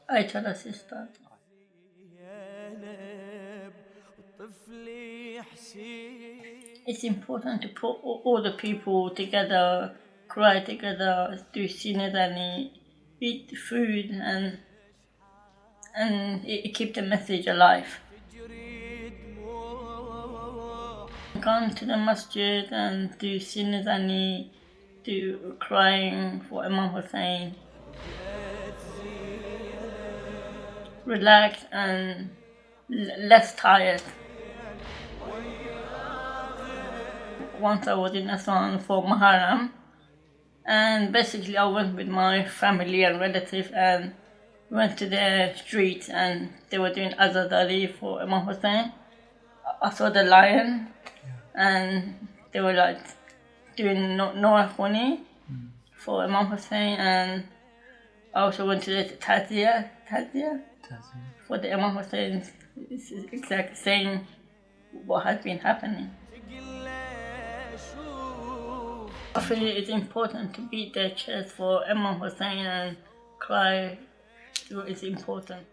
I tell her sister. It's important to put all the people together, cry together, do sinadani, eat the food, and it keep the message alive. Gone to the masjid and do sinadani, do crying for Imam Hussein. Relax and less tired. Once I was in Assam for Muharram, and basically I went with my family and relatives and went to the street and they were doing Azadari for Imam Hussein. I saw the lion and they were like doing Noah Khuni for Imam Hussein, and I also went to the Tazia for the Imam Hussein. It's exactly saying what has been happening. I feel it's important to beat their chest for Imam Hussein and cry. It's important.